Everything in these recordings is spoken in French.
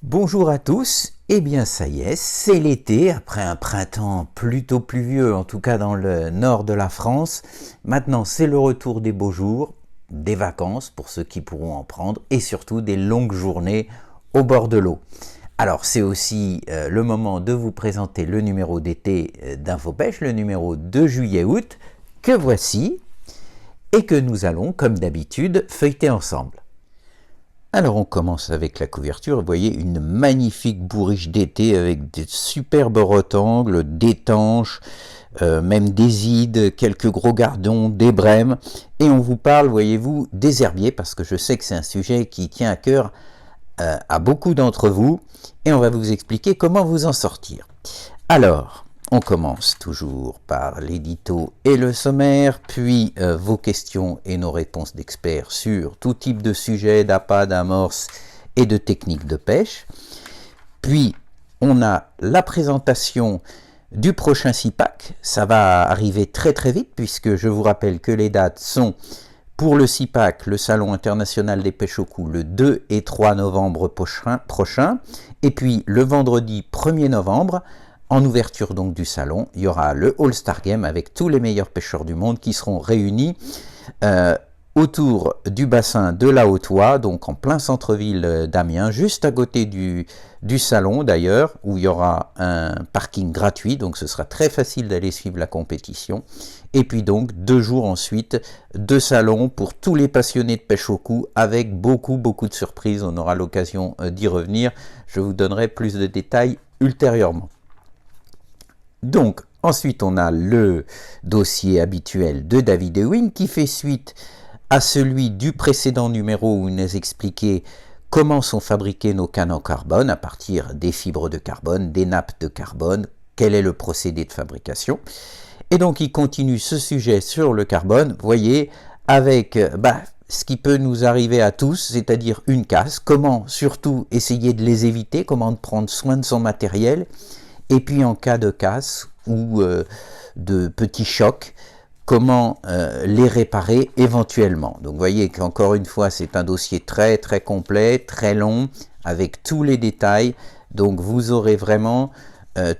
Bonjour à tous, eh bien ça y est, c'est l'été, après un printemps plutôt pluvieux, en tout cas dans le nord de la France. Maintenant c'est le retour des beaux jours, des vacances pour ceux qui pourront en prendre, et surtout des longues journées au bord de l'eau. Alors c'est aussi le moment de vous présenter le numéro d'été d'InfoPêche, le numéro de juillet-août, que voici, et que nous allons, comme d'habitude, feuilleter ensemble. Alors on commence avec la couverture, vous voyez une magnifique bourriche d'été avec des superbes rectangles, des tanches, même des ides, quelques gros gardons, des brèmes, et on vous parle, voyez-vous, des herbiers, parce que je sais que c'est un sujet qui tient à cœur à beaucoup d'entre vous, et on va vous expliquer comment vous en sortir. Alors, on commence toujours par l'édito et le sommaire, puis vos questions et nos réponses d'experts sur tout type de sujet, d'appât, d'amorce et de techniques de pêche. Puis, on a la présentation du prochain CIPAC. Ça va arriver très très vite, puisque je vous rappelle que les dates sont pour le CIPAC, le Salon international des pêches au cou, le 2 et 3 novembre prochain. Et puis, le vendredi 1er novembre, en ouverture donc du salon, il y aura le All-Star Game avec tous les meilleurs pêcheurs du monde qui seront réunis autour du bassin de la Haute-Oie, donc en plein centre-ville d'Amiens, juste à côté du salon d'ailleurs, où il y aura un parking gratuit, donc ce sera très facile d'aller suivre la compétition. Et puis donc 2 jours ensuite de salon pour tous les passionnés de pêche au cou, avec beaucoup de surprises. On aura l'occasion d'y revenir. Je vous donnerai plus de détails ultérieurement. Donc, ensuite, on a le dossier habituel de David Ewing qui fait suite à celui du précédent numéro où il nous expliquait comment sont fabriquées nos cannes en carbone à partir des fibres de carbone, des nappes de carbone, quel est le procédé de fabrication. Et donc, il continue ce sujet sur le carbone, vous voyez, avec ce qui peut nous arriver à tous, c'est-à-dire une casse, comment surtout essayer de les éviter, comment prendre soin de son matériel. Et puis en cas de casse ou de petits chocs, comment les réparer éventuellement. Donc vous voyez qu'encore une fois, c'est un dossier très très complet, très long, avec tous les détails. Donc vous aurez vraiment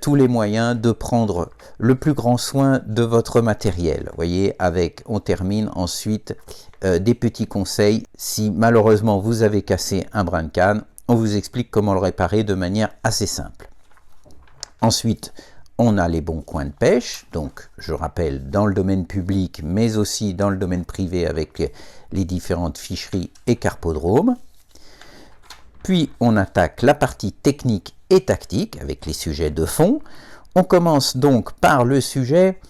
tous les moyens de prendre le plus grand soin de votre matériel. Vous voyez, on termine ensuite des petits conseils. Si malheureusement vous avez cassé un brin de canne, on vous explique comment le réparer de manière assez simple. Ensuite, on a les bons coins de pêche, donc je rappelle dans le domaine public, mais aussi dans le domaine privé avec les différentes ficheries et carpodromes. Puis on attaque la partie technique et tactique avec les sujets de fond. On commence donc par le sujet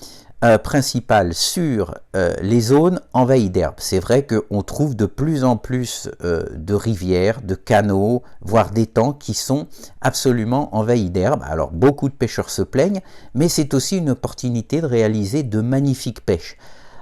principal sur les zones envahies d'herbe. C'est vrai qu'on trouve de plus en plus de rivières, de canaux, voire d'étangs qui sont absolument envahis d'herbe. Alors beaucoup de pêcheurs se plaignent, mais c'est aussi une opportunité de réaliser de magnifiques pêches.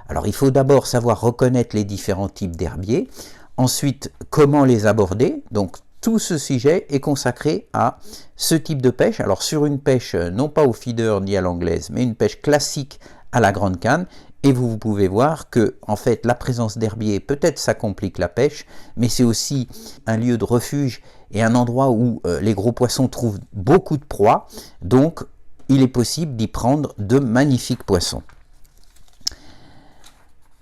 Alors il faut d'abord savoir reconnaître les différents types d'herbiers, ensuite comment les aborder. Donc tout ce sujet est consacré à ce type de pêche. Alors sur une pêche non pas au feeder ni à l'anglaise, mais une pêche classique à la grande canne, et vous pouvez voir que en fait la présence d'herbiers, peut-être ça complique la pêche, mais c'est aussi un lieu de refuge et un endroit où les gros poissons trouvent beaucoup de proies, donc il est possible d'y prendre de magnifiques poissons.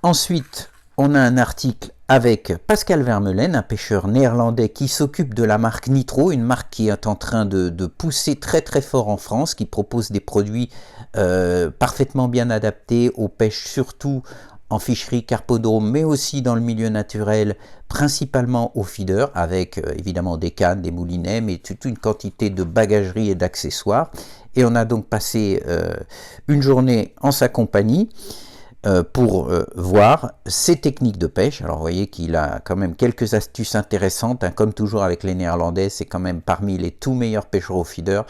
Ensuite, on a un article avec Pascal Vermeulen, un pêcheur néerlandais qui s'occupe de la marque Nitro, une marque qui est en train de pousser très très fort en France, qui propose des produits parfaitement bien adaptés aux pêches, surtout en ficherie, carpodrome, mais aussi dans le milieu naturel, principalement au feeder, avec évidemment des cannes, des moulinets, mais toute une quantité de bagagerie et d'accessoires. Et on a donc passé une journée en sa compagnie pour voir ses techniques de pêche. Alors vous voyez qu'il a quand même quelques astuces intéressantes, hein, comme toujours avec les Néerlandais, c'est quand même parmi les tout meilleurs pêcheurs au feeder.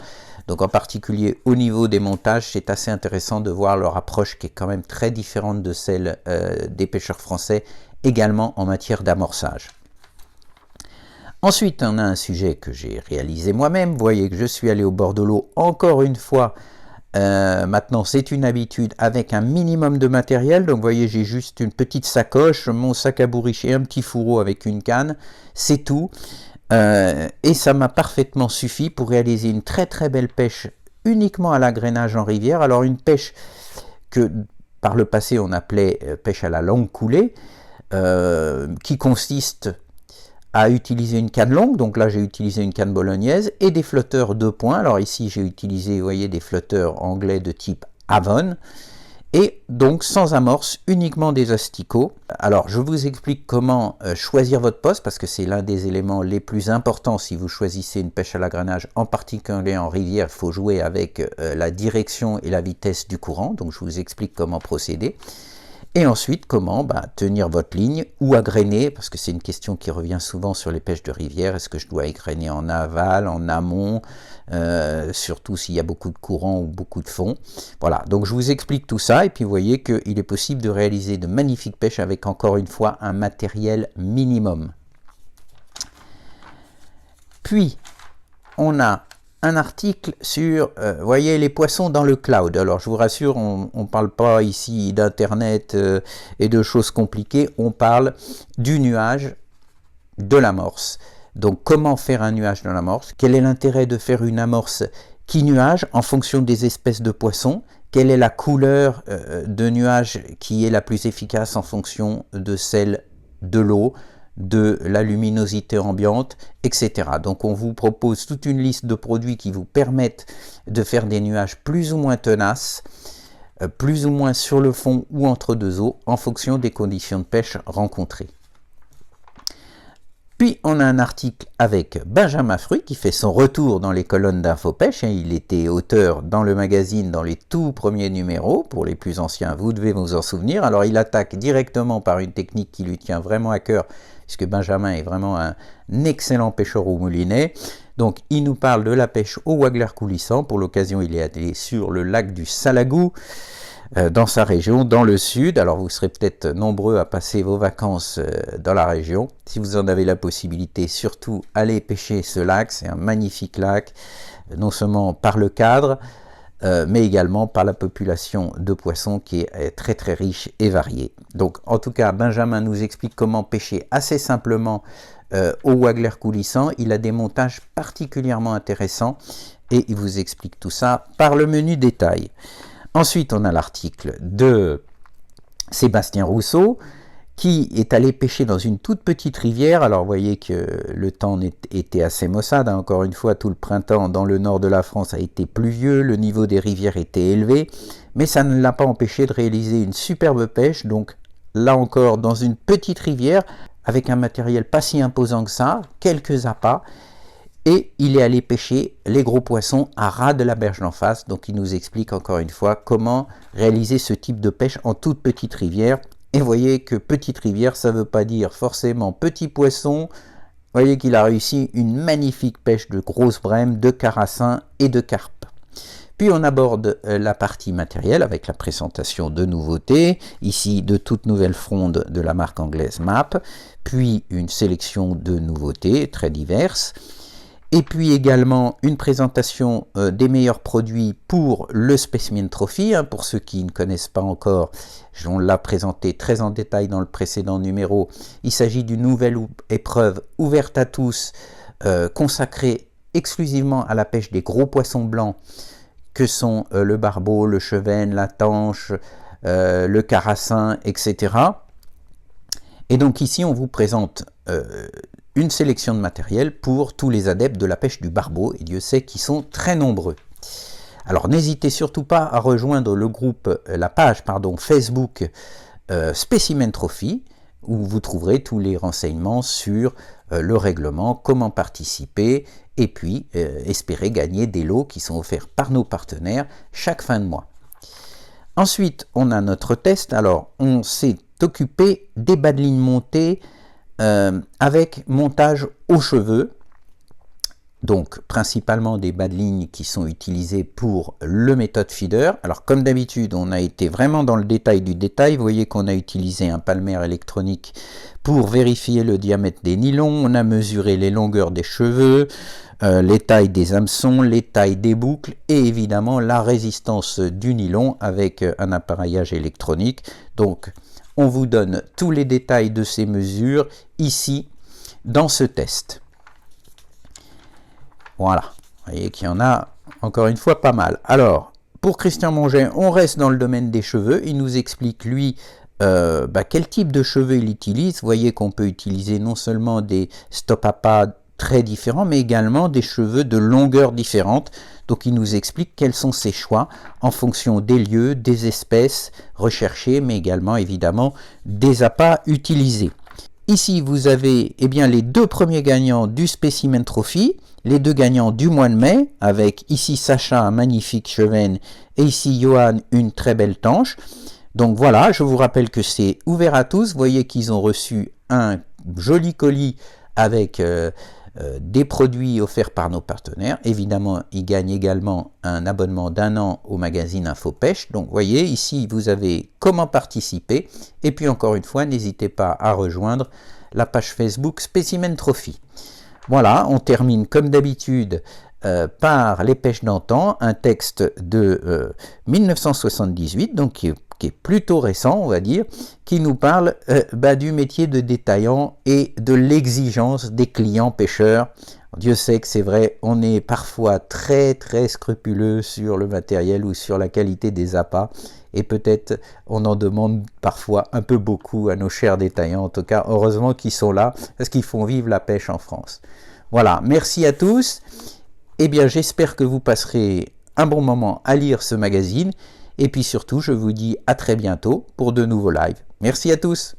Donc en particulier au niveau des montages, c'est assez intéressant de voir leur approche qui est quand même très différente de celle des pêcheurs français, également en matière d'amorçage. Ensuite, on a un sujet que j'ai réalisé moi-même. Vous voyez que je suis allé au bord de l'eau encore une fois. Maintenant, c'est une habitude avec un minimum de matériel. Donc, vous voyez, j'ai juste une petite sacoche, mon sac à bourriche et un petit fourreau avec une canne. C'est tout. Et ça m'a parfaitement suffi pour réaliser une très très belle pêche uniquement à l'agrainage en rivière. Alors une pêche que par le passé on appelait pêche à la longue coulée, qui consiste à utiliser une canne longue, donc là j'ai utilisé une canne bolognaise, et des flotteurs 2 points. Alors ici j'ai utilisé, vous voyez, des flotteurs anglais de type Avon, et donc sans amorce, uniquement des asticots. Alors je vous explique comment choisir votre poste, parce que c'est l'un des éléments les plus importants si vous choisissez une pêche à l'agrainage, en particulier en rivière. Il faut jouer avec la direction et la vitesse du courant, donc je vous explique comment procéder. Et ensuite, comment tenir votre ligne ou agréner, parce que c'est une question qui revient souvent sur les pêches de rivière. Est-ce que je dois agréner en aval, en amont, surtout s'il y a beaucoup de courant ou beaucoup de fond. Voilà, donc je vous explique tout ça, et puis vous voyez qu'il est possible de réaliser de magnifiques pêches avec, encore une fois, un matériel minimum. Puis, on a un article sur, voyez, les poissons dans le cloud. Alors je vous rassure, on ne parle pas ici d'internet et de choses compliquées, on parle du nuage de l'amorce. Donc comment faire un nuage de l'amorce? Quel est l'intérêt de faire une amorce qui nuage en fonction des espèces de poissons? Quelle est la couleur de nuage qui est la plus efficace en fonction de celle de l'eau, de la luminosité ambiante, etc. Donc on vous propose toute une liste de produits qui vous permettent de faire des nuages plus ou moins tenaces, plus ou moins sur le fond ou entre deux eaux, en fonction des conditions de pêche rencontrées. Puis on a un article avec Benjamin Fruit qui fait son retour dans les colonnes d'InfoPêche. Il était auteur dans le magazine dans les tout premiers numéros. Pour les plus anciens, vous devez vous en souvenir. Alors il attaque directement par une technique qui lui tient vraiment à cœur, puisque Benjamin est vraiment un excellent pêcheur au moulinet. Donc il nous parle de la pêche au waggler coulissant. Pour l'occasion, il est allé sur le lac du Salagou, dans sa région, dans le sud. Alors vous serez peut-être nombreux à passer vos vacances dans la région. Si vous en avez la possibilité, surtout allez pêcher ce lac. C'est un magnifique lac, non seulement par le cadre, mais également par la population de poissons qui est très très riche et variée. Donc en tout cas, Benjamin nous explique comment pêcher assez simplement au waggler coulissant. Il a des montages particulièrement intéressants et il vous explique tout ça par le menu détail. Ensuite, on a l'article de Sébastien Rousseau qui est allé pêcher dans une toute petite rivière. Alors, vous voyez que le temps était assez maussade. Encore une fois, tout le printemps dans le nord de la France a été pluvieux. Le niveau des rivières était élevé. Mais ça ne l'a pas empêché de réaliser une superbe pêche. Donc, là encore, dans une petite rivière avec un matériel pas si imposant que ça, quelques appâts. Et il est allé pêcher les gros poissons à ras de la berge d'en face. Donc il nous explique encore une fois comment réaliser ce type de pêche en toute petite rivière. Et vous voyez que petite rivière, ça ne veut pas dire forcément petit poisson. Vous voyez qu'il a réussi une magnifique pêche de grosses brèmes, de carassins et de carpes. Puis on aborde la partie matérielle avec la présentation de nouveautés, ici de toutes nouvelles frondes de la marque anglaise MAP, puis une sélection de nouveautés très diverses. Et puis également une présentation des meilleurs produits pour le Specimen Trophy. Pour ceux qui ne connaissent pas encore, on l'a présenté très en détail dans le précédent numéro. Il s'agit d'une nouvelle épreuve ouverte à tous, consacrée exclusivement à la pêche des gros poissons blancs, que sont le barbeau, le chevenne, la tanche, le carassin, etc. Et donc ici, on vous présente une sélection de matériel pour tous les adeptes de la pêche du barbeau, et Dieu sait qu'ils sont très nombreux. Alors n'hésitez surtout pas à rejoindre le groupe, la page Facebook Specimen Trophy, où vous trouverez tous les renseignements sur le règlement, comment participer, et puis espérer gagner des lots qui sont offerts par nos partenaires chaque fin de mois. Ensuite, on a notre test. Alors, on s'est occupé des bas de ligne montés avec montage aux cheveux, donc principalement des bas de ligne qui sont utilisés pour le méthode feeder. Alors comme d'habitude, on a été vraiment dans le détail du détail. Vous voyez qu'on a utilisé un palmaire électronique pour vérifier le diamètre des nylons. On a mesuré les longueurs des cheveux, les tailles des hameçons, les tailles des boucles et évidemment la résistance du nylon avec un appareillage électronique. Donc on vous donne tous les détails de ces mesures ici dans ce test. Voilà, vous voyez qu'il y en a encore une fois pas mal. Alors, pour Christian Monget, on reste dans le domaine des cheveux. Il nous explique, lui, quel type de cheveux il utilise. Vous voyez qu'on peut utiliser non seulement des stop à pas très différents, mais également des cheveux de longueur différente. Donc il nous explique quels sont ses choix en fonction des lieux, des espèces recherchées, mais également évidemment des appâts utilisés. Ici, vous avez les 2 premiers gagnants du Specimen Trophy, les 2 gagnants du mois de mai, avec ici Sacha, un magnifique chevenne, et ici Johan, une très belle tanche. Donc voilà, je vous rappelle que c'est ouvert à tous. Vous voyez qu'ils ont reçu un joli colis avec des produits offerts par nos partenaires. Évidemment, ils gagnent également un abonnement d'1 an au magazine InfoPêche. Donc, vous voyez, ici, vous avez comment participer. Et puis, encore une fois, n'hésitez pas à rejoindre la page Facebook Specimen Trophy. Voilà, on termine comme d'habitude par Les pêches d'antan, un texte de 1978, donc qui est plutôt récent, on va dire, qui nous parle du métier de détaillant et de l'exigence des clients pêcheurs. Dieu sait que c'est vrai, on est parfois très très scrupuleux sur le matériel ou sur la qualité des appâts, et peut-être on en demande parfois un peu beaucoup à nos chers détaillants. En tout cas, heureusement qu'ils sont là, parce qu'ils font vivre la pêche en France. Voilà, merci à tous. J'espère que vous passerez un bon moment à lire ce magazine. Et puis surtout, je vous dis à très bientôt pour de nouveaux lives. Merci à tous.